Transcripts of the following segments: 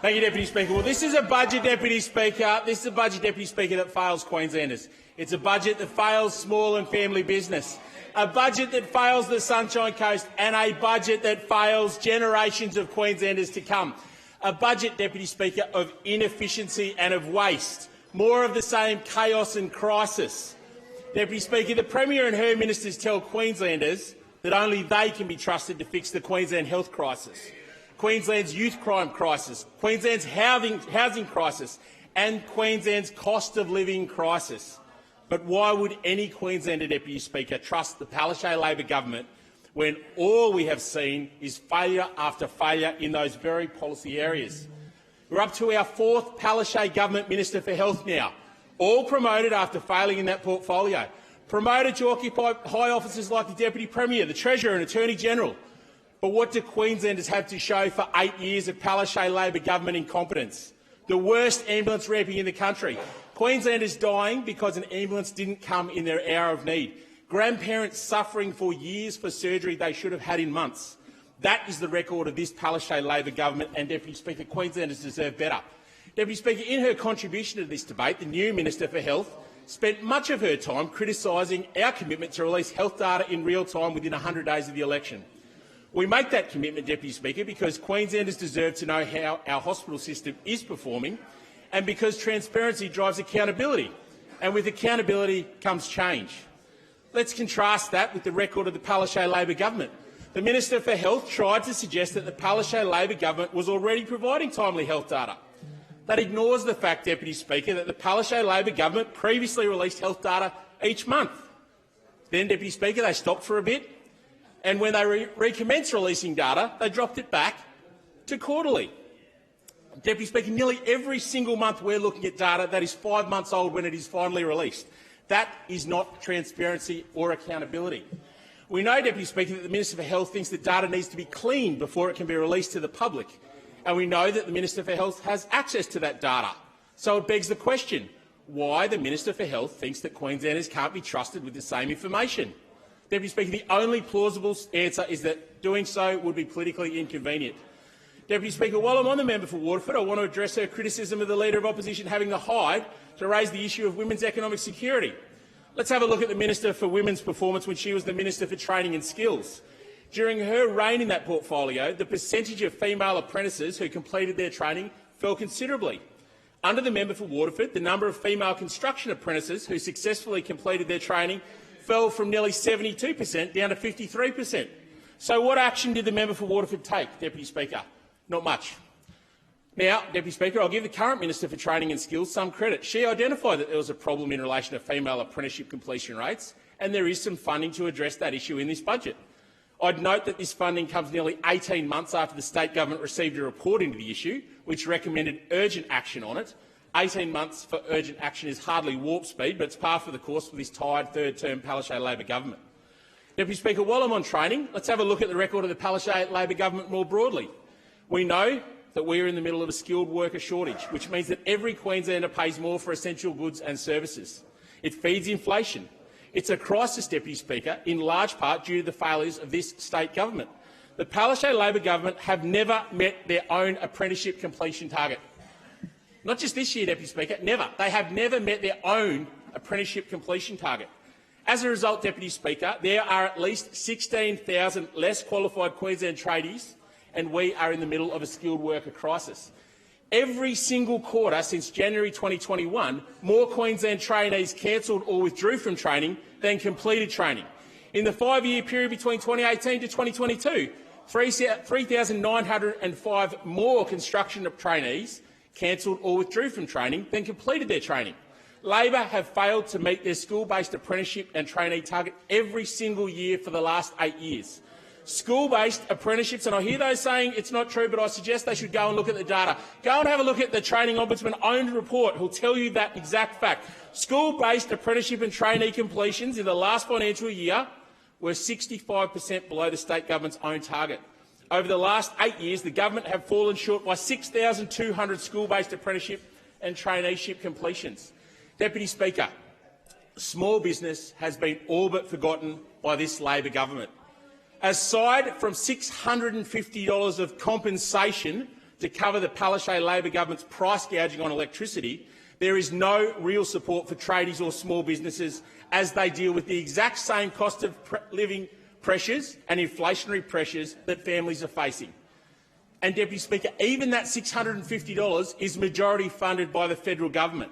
Thank you, Deputy Speaker. Well, this is a budget, Deputy Speaker. This is a budget, Deputy Speaker, that fails Queenslanders. It's a budget that fails small and family business, a budget that fails the Sunshine Coast, and a budget that fails generations of Queenslanders to come. A budget, Deputy Speaker, of inefficiency and of waste. More of the same chaos and crisis. Deputy Speaker, the Premier and her ministers tell Queenslanders that only they can be trusted to fix the Queensland health crisis, Queensland's youth crime crisis, Queensland's housing crisis and Queensland's cost of living crisis. But why would any Queenslander, Deputy Speaker, trust the Palaszczuk Labor Government when all we have seen is failure after failure in those very policy areas? We're up to our fourth Palaszczuk Government Minister for Health now, all promoted after failing in that portfolio, promoted to occupy high offices like the Deputy Premier, the Treasurer and Attorney-General. But what do Queenslanders have to show for 8 years of Palaszczuk Labor Government incompetence? The worst ambulance ramping in the country. Queenslanders dying because an ambulance didn't come in their hour of need. Grandparents suffering for years for surgery they should have had in months. That is the record of this Palaszczuk Labor Government, and, Deputy Speaker, Queenslanders deserve better. Deputy Speaker, in her contribution to this debate, the new Minister for Health spent much of her time criticising our commitment to release health data in real time within 100 days of the election. We make that commitment, Deputy Speaker, because Queenslanders deserve to know how our hospital system is performing and because transparency drives accountability. And with accountability comes change. Let's contrast that with the record of the Palaszczuk Labor Government. The Minister for Health tried to suggest that the Palaszczuk Labor Government was already providing timely health data. That ignores the fact, Deputy Speaker, that the Palaszczuk Labor Government previously released health data each month. Then, Deputy Speaker, they stopped for a bit, and when they recommenced releasing data, they dropped it back to quarterly. Deputy Speaker, nearly every single month we're looking at data that is 5 months old when it is finally released. That is not transparency or accountability. We know, Deputy Speaker, that the Minister for Health thinks that data needs to be cleaned before it can be released to the public. And we know that the Minister for Health has access to that data. So it begs the question why the Minister for Health thinks that Queenslanders can't be trusted with the same information. Deputy Speaker, the only plausible answer is that doing so would be politically inconvenient. Deputy Speaker, while I'm on the member for Waterford, I want to address her criticism of the Leader of Opposition having the hide to raise the issue of women's economic security. Let's have a look at the Minister for Women's performance when she was the Minister for Training and Skills. During her reign in that portfolio, the percentage of female apprentices who completed their training fell considerably. Under the member for Waterford, the number of female construction apprentices who successfully completed their training fell from nearly 72% down to 53%. So what action did the member for Waterford take, Deputy Speaker? Not much. Now, Deputy Speaker, I'll give the current Minister for Training and Skills some credit. She identified that there was a problem in relation to female apprenticeship completion rates, and there is some funding to address that issue in this budget. I'd note that this funding comes nearly 18 months after the state government received a report into the issue, which recommended urgent action on it. 18 months for urgent action is hardly warp speed, but it's par for the course for this tired third-term Palaszczuk Labor Government. Deputy Speaker, while I'm on training, let's have a look at the record of the Palaszczuk Labor Government more broadly. We know that we are in the middle of a skilled worker shortage, which means that every Queenslander pays more for essential goods and services. It feeds inflation. It's a crisis, Deputy Speaker, in large part due to the failures of this state government. The Palaszczuk Labor Government have never met their own apprenticeship completion target. Not just this year, Deputy Speaker, never. They have never met their own apprenticeship completion target. As a result, Deputy Speaker, there are at least 16,000 less qualified Queensland tradies, and we are in the middle of a skilled worker crisis. Every single quarter since January 2021, more Queensland trainees cancelled or withdrew from training than completed training. In the 5-year period between 2018 to 2022, 3,905 more construction trainees cancelled or withdrew from training than completed their training. Labor have failed to meet their school-based apprenticeship and trainee target every single year for the last 8 years. School-based apprenticeships, and I hear those saying it's not true, but I suggest they should go and look at the data. Go and have a look at the Training Ombudsman-owned report. He'll tell you that exact fact. School-based apprenticeship and trainee completions in the last financial year were 65% below the state government's own target. Over the last 8 years, the government have fallen short by 6,200 school-based apprenticeship and traineeship completions. Deputy Speaker, small business has been all but forgotten by this Labor government. Aside from $650 of compensation to cover the Palaszczuk Labor Government's price gouging on electricity, there is no real support for tradies or small businesses as they deal with the exact same cost of living pressures and inflationary pressures that families are facing. And, Deputy Speaker, even that $650 is majority funded by the federal government.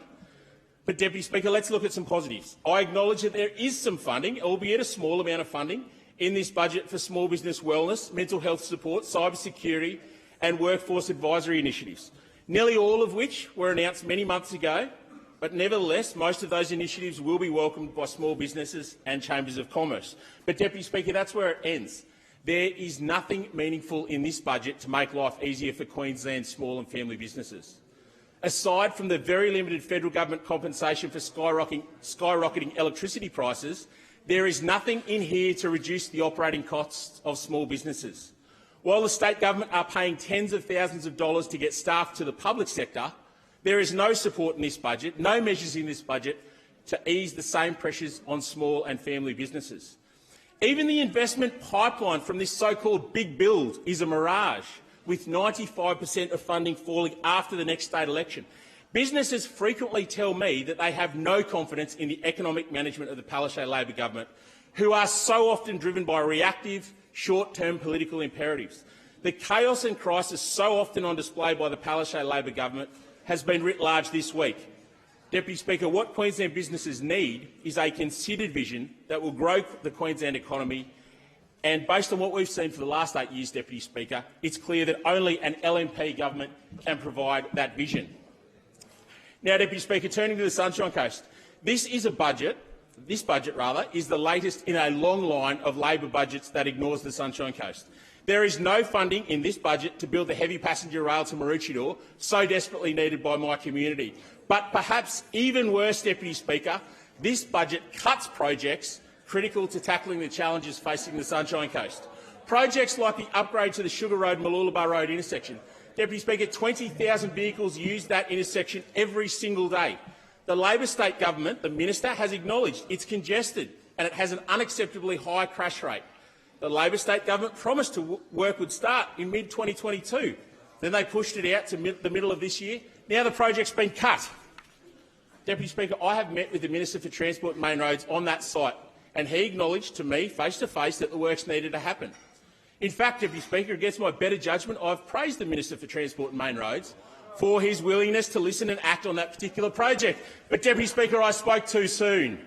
But, Deputy Speaker, let's look at some positives. I acknowledge that there is some funding, albeit a small amount of funding, in this budget for small business wellness, mental health support, cyber security and workforce advisory initiatives, nearly all of which were announced many months ago, but nevertheless most of those initiatives will be welcomed by small businesses and chambers of commerce. But, Deputy Speaker, that's where it ends. There is nothing meaningful in this budget to make life easier for Queensland's small and family businesses. Aside from the very limited federal government compensation for skyrocketing electricity prices, there is nothing in here to reduce the operating costs of small businesses. While the state government are paying tens of thousands of dollars to get staff to the public sector, there is no support in this budget, no measures in this budget to ease the same pressures on small and family businesses. Even the investment pipeline from this so-called big build is a mirage, with 95% of funding falling after the next state election. Businesses frequently tell me that they have no confidence in the economic management of the Palaszczuk Labor Government, who are so often driven by reactive, short-term political imperatives. The chaos and crisis so often on display by the Palaszczuk Labor Government has been writ large this week. Deputy Speaker, what Queensland businesses need is a considered vision that will grow the Queensland economy, and based on what we've seen for the last 8 years, Deputy Speaker, it's clear that only an LNP government can provide that vision. Now, Deputy Speaker, turning to the Sunshine Coast, this budget is the latest in a long line of Labor budgets that ignores the Sunshine Coast. There is no funding in this budget to build the heavy passenger rail to Maroochydore, so desperately needed by my community. But perhaps even worse, Deputy Speaker, this budget cuts projects critical to tackling the challenges facing the Sunshine Coast. Projects like the upgrade to the Sugar Road-Mooloolaba Road intersection. Deputy Speaker, 20,000 vehicles use that intersection every single day. The Labor state government, the minister, has acknowledged it's congested and it has an unacceptably high crash rate. The Labor state government promised work would start in mid-2022. Then they pushed it out to the middle of this year. Now the project's been cut. Deputy Speaker, I have met with the Minister for Transport and Main Roads on that site, and he acknowledged to me face-to-face that the works needed to happen. In fact, Deputy Speaker, against my better judgment, I've praised the Minister for Transport and Main Roads for his willingness to listen and act on that particular project. But, Deputy Speaker, I spoke too soon.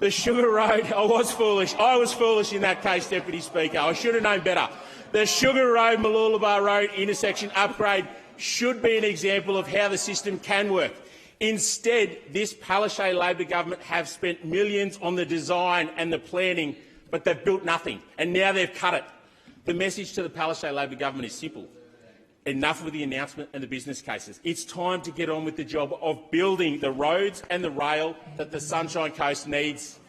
The Sugar Road, I was foolish. I was foolish in that case, Deputy Speaker. I should have known better. The Sugar Road-Mooloolaba Road intersection upgrade should be an example of how the system can work. Instead, this Palaszczuk Labor government have spent millions on the design and the planning, but they've built nothing, and now they've cut it. The message to the Palaszczuk Labor government is simple. Enough with the announcement and the business cases. It's time to get on with the job of building the roads and the rail that the Sunshine Coast needs.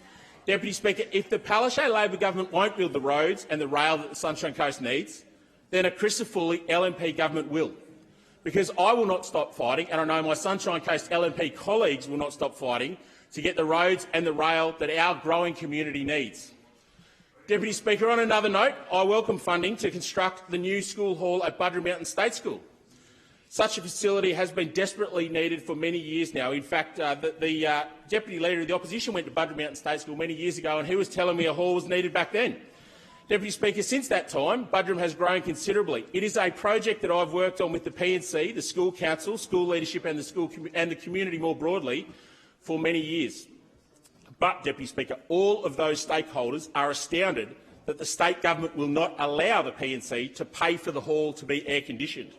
Deputy Speaker, if the Palaszczuk Labor government won't build the roads and the rail that the Sunshine Coast needs, then a Chrysler-Foley LNP government will. Because I will not stop fighting, and I know my Sunshine Coast LNP colleagues will not stop fighting, to get the roads and the rail that our growing community needs. Deputy Speaker, on another note, I welcome funding to construct the new school hall at Buderim Mountain State School. Such a facility has been desperately needed for many years now. In fact, the Deputy Leader of the Opposition went to Buderim Mountain State School many years ago, and he was telling me a hall was needed back then. Deputy Speaker, since that time, Buderim has grown considerably. It is a project that I've worked on with the PNC, the school council, school leadership and the community more broadly for many years. But, Deputy Speaker, all of those stakeholders are astounded that the state government will not allow the PNC to pay for the hall to be air-conditioned.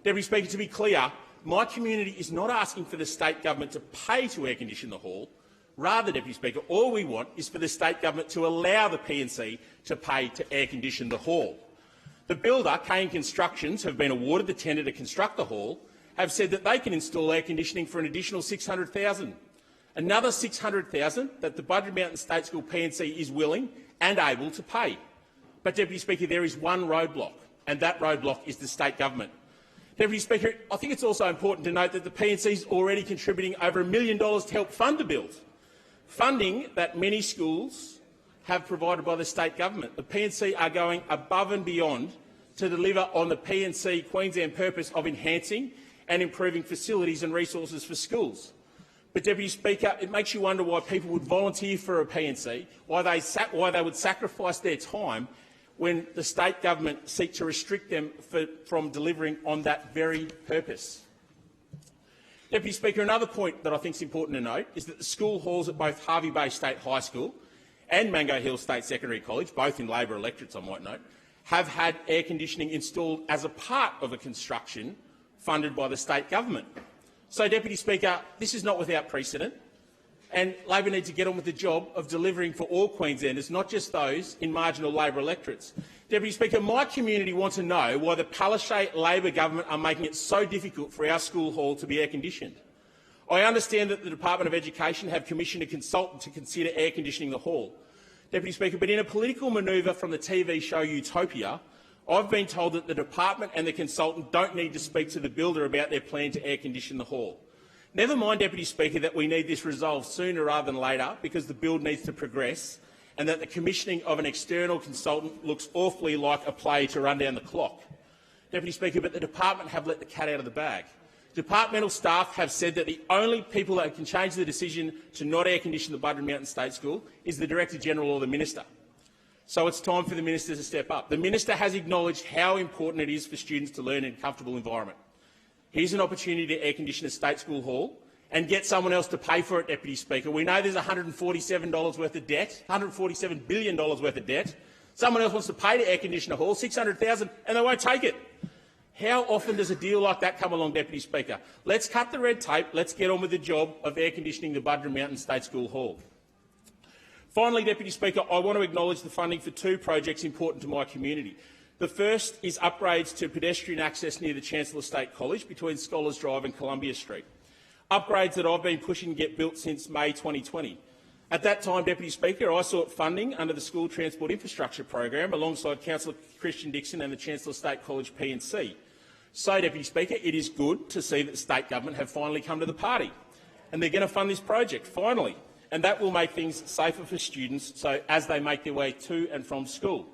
Deputy Speaker, to be clear, my community is not asking for the state government to pay to air-condition the hall. Rather, Deputy Speaker, all we want is for the state government to allow the PNC to pay to air-condition the hall. The builder, Kane Constructions, have been awarded the tender to construct the hall, have said that they can install air conditioning for an additional $600,000. Another $600,000 that the Buderim Mountain State School PNC is willing and able to pay. But, Deputy Speaker, there is one roadblock, and that roadblock is the state government. Deputy Speaker, I think it's also important to note that the PNC is already contributing over $1 million to help fund the build, funding that many schools have provided by the state government. The PNC are going above and beyond to deliver on the P&C Queensland purpose of enhancing and improving facilities and resources for schools. But, Deputy Speaker, it makes you wonder why people would volunteer for a P&C, why they would sacrifice their time when the state government seek to restrict them from delivering on that very purpose. Deputy Speaker, another point that I think is important to note is that the school halls at both Hervey Bay State High School and Mango Hill State Secondary College, both in Labor electorates I might note, have had air conditioning installed as a part of a construction funded by the state government. So, Deputy Speaker, this is not without precedent, and Labor need to get on with the job of delivering for all Queenslanders, not just those in marginal Labor electorates. Deputy Speaker, my community want to know why the Palaszczuk Labor Government are making it so difficult for our school hall to be air-conditioned. I understand that the Department of Education have commissioned a consultant to consider air-conditioning the hall. Deputy Speaker, but in a political manoeuvre from the TV show Utopia, I've been told that the department and the consultant don't need to speak to the builder about their plan to air-condition the hall. Never mind, Deputy Speaker, that we need this resolved sooner rather than later because the build needs to progress and that the commissioning of an external consultant looks awfully like a play to run down the clock. Deputy Speaker, but the department have let the cat out of the bag. Departmental staff have said that the only people that can change the decision to not air-condition the Budgeon Mountain State School is the Director-General or the Minister. So it's time for the Minister to step up. The Minister has acknowledged how important it is for students to learn in a comfortable environment. Here's an opportunity to air-condition a state school hall and get someone else to pay for it, Deputy Speaker. We know there's $147 worth of debt, $147 billion worth of debt. Someone else wants to pay to air-condition a hall, $600,000, and they won't take it. How often does a deal like that come along, Deputy Speaker? Let's cut the red tape. Let's get on with the job of air-conditioning the Budgeon Mountain State School Hall. Finally, Deputy Speaker, I want to acknowledge the funding for two projects important to my community. The first is upgrades to pedestrian access near the Chancellor State College between Scholars Drive and Columbia Street. Upgrades that I've been pushing to get built since May 2020. At that time, Deputy Speaker, I sought funding under the School Transport Infrastructure Program alongside Councillor Christian Dixon and the Chancellor State College P&C. So, Deputy Speaker, it is good to see that the state government have finally come to the party and they're going to fund this project, finally, and that will make things safer for students as they make their way to and from school.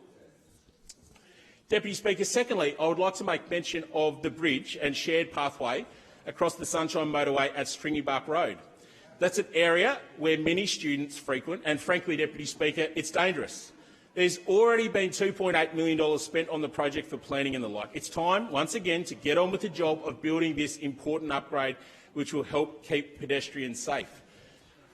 Deputy Speaker, secondly, I would like to make mention of the bridge and shared pathway across the Sunshine Motorway at Stringybark Road. That's an area where many students frequent, and frankly, Deputy Speaker, it's dangerous. There's already been $2.8 million spent on the project for planning and the like. It's time, once again, to get on with the job of building this important upgrade which will help keep pedestrians safe.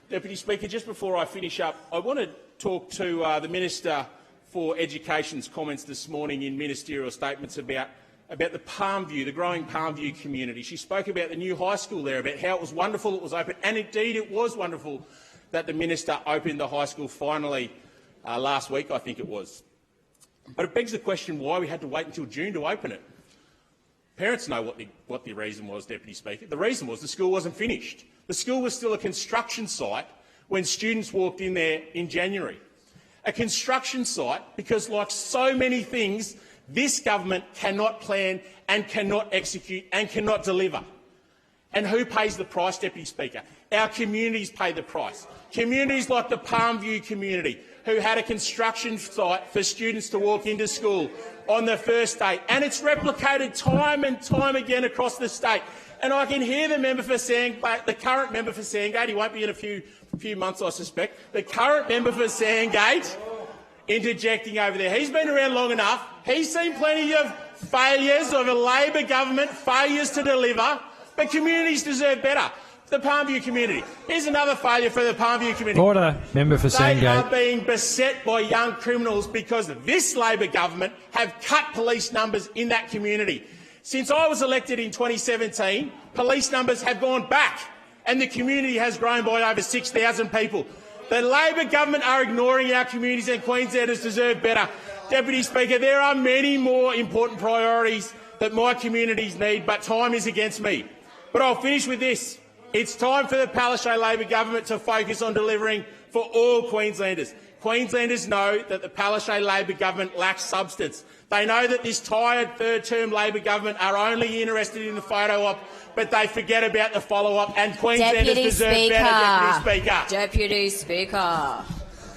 Deputy Speaker, just before I finish up, I want to talk to the Minister for Education's comments this morning in ministerial statements about the Palmview, the growing Palmview community. She spoke about the new high school there, about how it was wonderful it was open, and indeed it was wonderful that the Minister opened the high school finally last week, I think it was. But it begs the question why we had to wait until June to open it. Parents know what the reason was, Deputy Speaker. The reason was the school wasn't finished. The school was still a construction site when students walked in there in January. A construction site because, like so many things, this government cannot plan and cannot execute and cannot deliver. And who pays the price, Deputy Speaker? Our communities pay the price. Communities like the Palmview community, who had a construction site for students to walk into school on the first day. And it's replicated time and time again across the state. And I can hear the member for Sandgate, the current member for Sandgate, he won't be in a few months, I suspect, the current member for Sandgate interjecting over there. He's been around long enough. He's seen plenty of failures of a Labor government, failures to deliver, but communities deserve better. The Palmview community. Here's another failure for the Palmview community. Order, member for Sandgate. They are being beset by young criminals because this Labor government have cut police numbers in that community. Since I was elected in 2017, police numbers have gone back and the community has grown by over 6,000 people. The Labor government are ignoring our communities and Queenslanders deserve better. Deputy Speaker, there are many more important priorities that my communities need, but time is against me. But I'll finish with this. It's time for the Palaszczuk Labor government to focus on delivering for all Queenslanders. Queenslanders know that the Palaszczuk Labor government lacks substance. They know that this tired third-term Labor government are only interested in the photo op, but they forget about the follow-up, and Queenslanders deserve better, Deputy Speaker. Deputy Speaker.